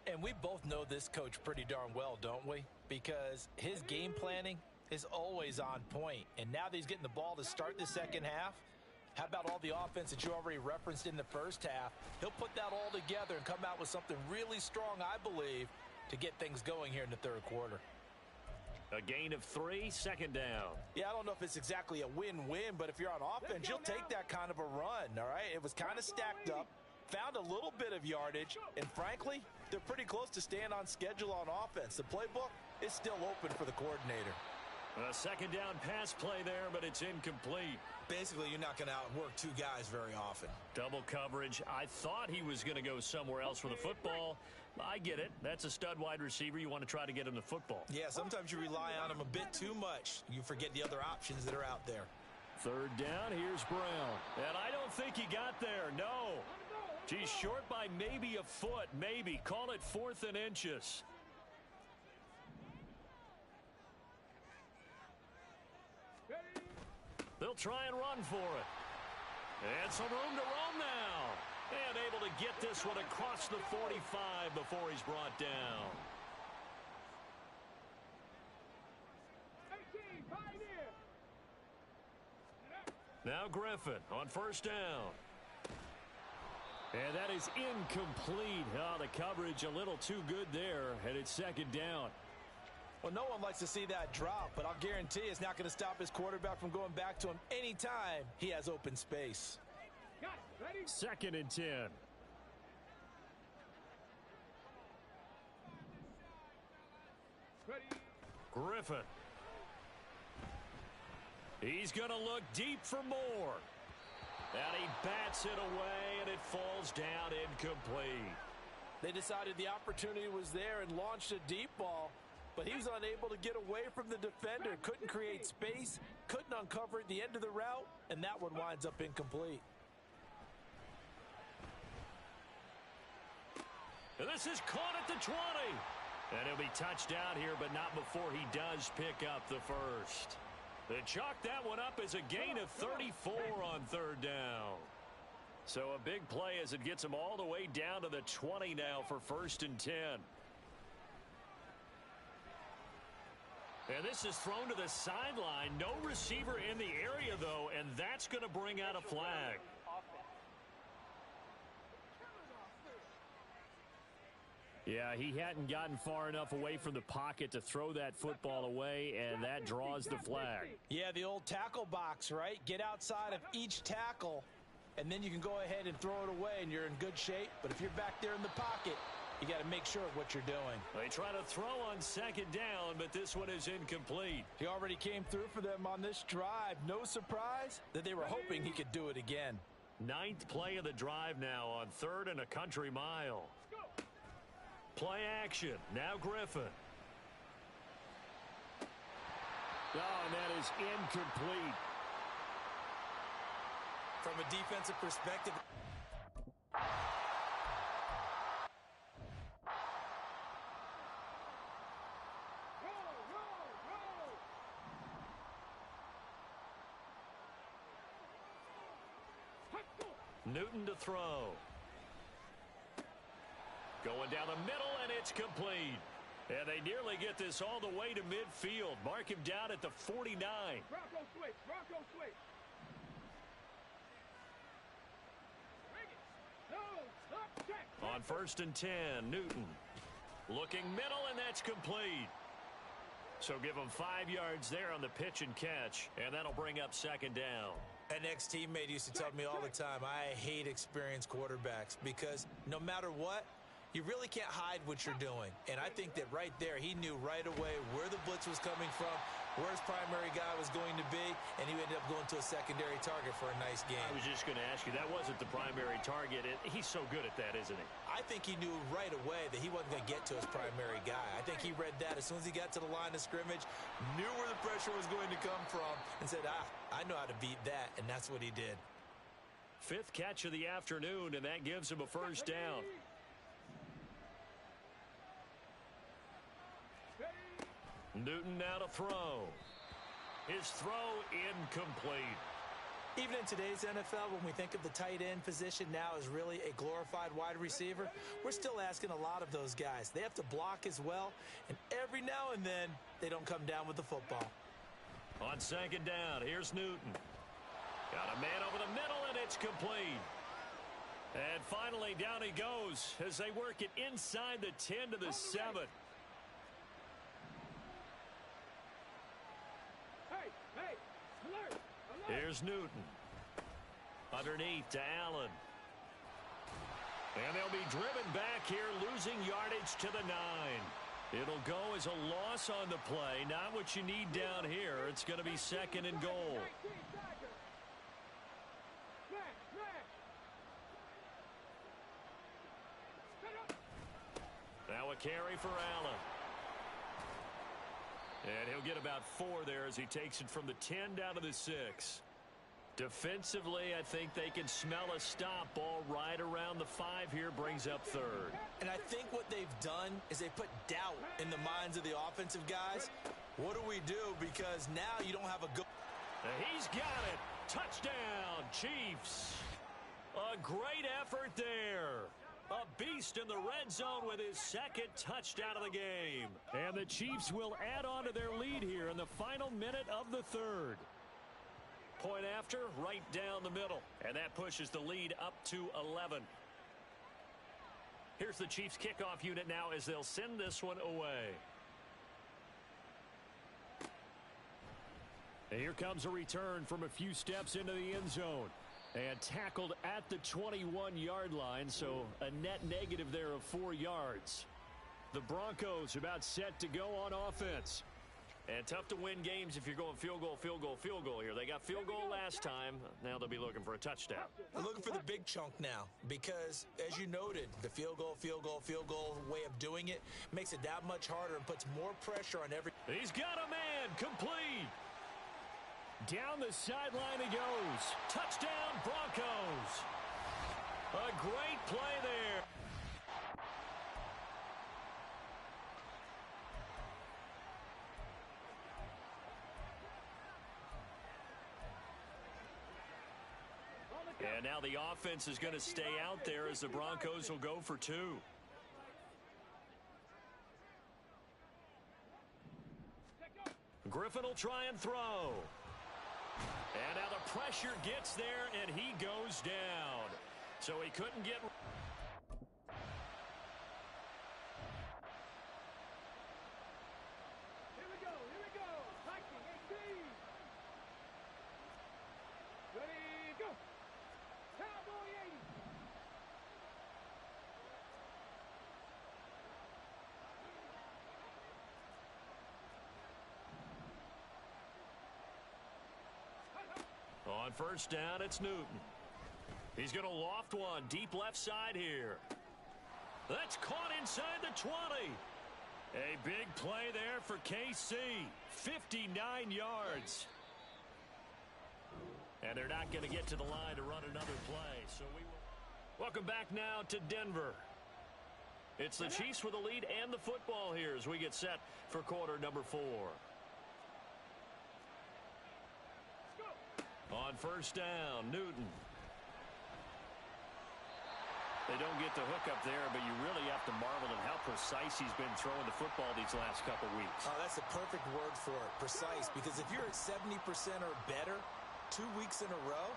And we both know this coach pretty darn well, don't we? Because his game planning is always on point. And now that he's getting the ball to start the second half, how about all the offense that you already referenced in the first half? He'll put that all together and come out with something really strong, I believe, to get things going here in the third quarter. A gain of 3, second down. Yeah, I don't know if it's exactly a win-win, but if you're on offense, you'll take that kind of a run, all right? It was kind of stacked up, found a little bit of yardage, and frankly, they're pretty close to staying on schedule on offense. The playbook is still open for the coordinator. A second down pass play there, but it's incomplete. Basically, you're not going to outwork two guys very often. Double coverage. I thought he was going to go somewhere else for the football. I get it. That's a stud wide receiver. You want to try to get him the football. Yeah, sometimes you rely on him a bit too much. You forget the other options that are out there. Third down, here's Brown. And I don't think he got there, no. He's short by maybe a foot, maybe. Call it 4th and inches. They'll try and run for it. And some room to roam now. And able to get this one across the 45 before he's brought down. 18, Pioneer. Now Griffin on first down. And that is incomplete. Oh, the coverage a little too good there, and it's second down. Well, no one likes to see that drop, but I'll guarantee it's not going to stop his quarterback from going back to him anytime he has open space. Got it. Ready? 2nd and 10. Ready? Griffin. He's going to look deep for more. And he bats it away, and it falls down incomplete. They decided the opportunity was there and launched a deep ball, but he was unable to get away from the defender, couldn't create space, couldn't uncover at the end of the route, and that one winds up incomplete. And this is caught at the 20. And he'll be touched down here, but not before he does pick up the first. They chalk that one up as a gain of 34 on third down. So a big play as it gets him all the way down to the 20 now for 1st and 10. And this is thrown to the sideline. No receiver in the area, though, and that's going to bring out a flag. Yeah, he hadn't gotten far enough away from the pocket to throw that football away, and that draws the flag. Yeah, the old tackle box, right? Get outside of each tackle, and then you can go ahead and throw it away, and you're in good shape. But if you're back there in the pocket, you got to make sure of what you're doing. They try to throw on second down, but this one is incomplete. He already came through for them on this drive. No surprise that they were hoping he could do it again. 9th play of the drive now on 3rd and a country mile. Play action. Now Griffin. Oh, and that is incomplete. From a defensive perspective, Newton to throw. Going down the middle, and it's complete. And they nearly get this all the way to midfield. Mark him down at the 49. Bronco switch. Bronco switch. Bring it. No. Stop. Check. On 1st and 10, Newton. Looking middle, and that's complete. So give him 5 yards there on the pitch and catch, and that'll bring up second down. an ex-teammate used to tell me all the time, I hate experienced quarterbacks because no matter what, you really can't hide what you're doing. And I think that right there, he knew right away where the blitz was coming from, where his primary guy was going to be, and he ended up going to a secondary target for a nice game. I was just going to ask you, that wasn't the primary target. He's so good at that, isn't he? I think he knew right away that he wasn't going to get to his primary guy. I think he read that as soon as he got to the line of scrimmage, knew where the pressure was going to come from, and said, I know how to beat that, and that's what he did. 5th catch of the afternoon, and that gives him a first down. Newton now to throw. His throw incomplete. Even in today's NFL, when we think of the tight end position now as really a glorified wide receiver, we're still asking a lot of those guys. They have to block as well, and every now and then, they don't come down with the football. On second down, here's Newton. Got a man over the middle, and it's complete. And finally, down he goes as they work it inside the 10 to the 7. Alert! Alert! Here's Newton. Underneath to Allen. And they'll be driven back here, losing yardage to the 9. It'll go as a loss on the play. Not what you need down here. It's going to be 2nd and goal. Now a carry for Allen. And he'll get about 4 there as he takes it from the 10 down to the 6. Defensively, I think they can smell a stop. Ball right around the 5 here, brings up 3rd. And I think what they've done is they put doubt in the minds of the offensive guys. What do we do? Because now you don't have a good... He's got it. Touchdown, Chiefs. A great effort there. A beast in the red zone with his 2nd touchdown of the game. And the Chiefs will add on to their lead here in the final minute of the 3rd. Point after, right down the middle. And that pushes the lead up to 11. Here's the Chiefs kickoff unit now as they'll send this one away. And here comes a return from a few steps into the end zone. And tackled at the 21-yard line, so a net negative there of 4 yards. The Broncos about set to go on offense. And tough to win games if you're going field goal, field goal, field goal here. They got field goal last time. Now they'll be looking for a touchdown. They're looking for the big chunk now because, as you noted, the field goal way of doing it makes it that much harder and puts more pressure on every... He's got a man. Complete. Down the sideline he goes. Touchdown, Broncos. A great play there. And now the offense is going to stay out there as the Broncos will go for 2. Griffin will try and throw. And now the pressure gets there, and he goes down. So he couldn't get... Here we go, Viking 18. Ready, go. Cowboy 80. On first down, it's Newton. He's going to loft one deep left side here. That's caught inside the 20. A big play there for KC. 59 yards. And they're not going to get to the line to run another play. So we will... Welcome back now to Denver. It's the Chiefs with the lead and the football here as we get set for quarter number 4. On first down, Newton. They don't get the hook up there, but you really have to marvel at how precise he's been throwing the football these last couple weeks. Oh, that's the perfect word for it, precise, because if you're at 70% or better 2 weeks in a row,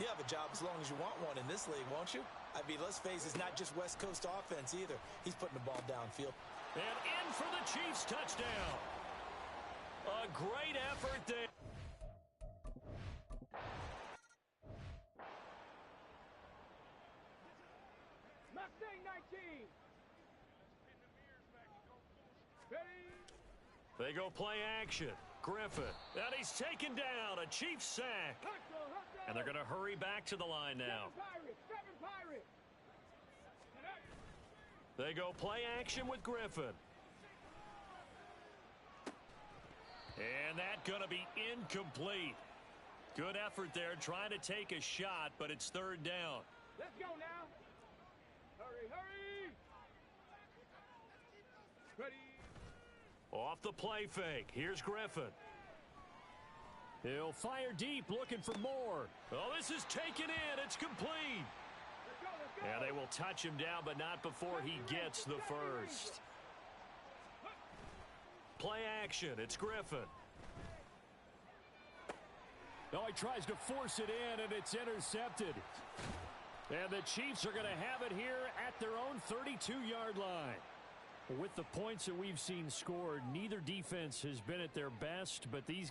you have a job as long as you want one in this league, won't you? I mean, let's face it, it's not just West Coast offense either. He's putting the ball downfield. And in for the Chiefs touchdown. A great effort there. Mustang 19. Ready. They go play action. Griffin. And he's taken down. A Chiefs sack. And they're going to hurry back to the line now. Seven Pirates. They go play action with Griffin. And that going to be incomplete. Good effort there trying to take a shot, but it's third down. Let's go now. Hurry, hurry. Ready. Off the play fake. Here's Griffin. He'll fire deep, looking for more. Oh, this is taken in. It's complete. Let's go. And they will touch him down, but not before he gets the first. Play action. It's Griffin. Oh, he tries to force it in, and it's intercepted. And the Chiefs are going to have it here at their own 32-yard line. With the points that we've seen scored, neither defense has been at their best, but these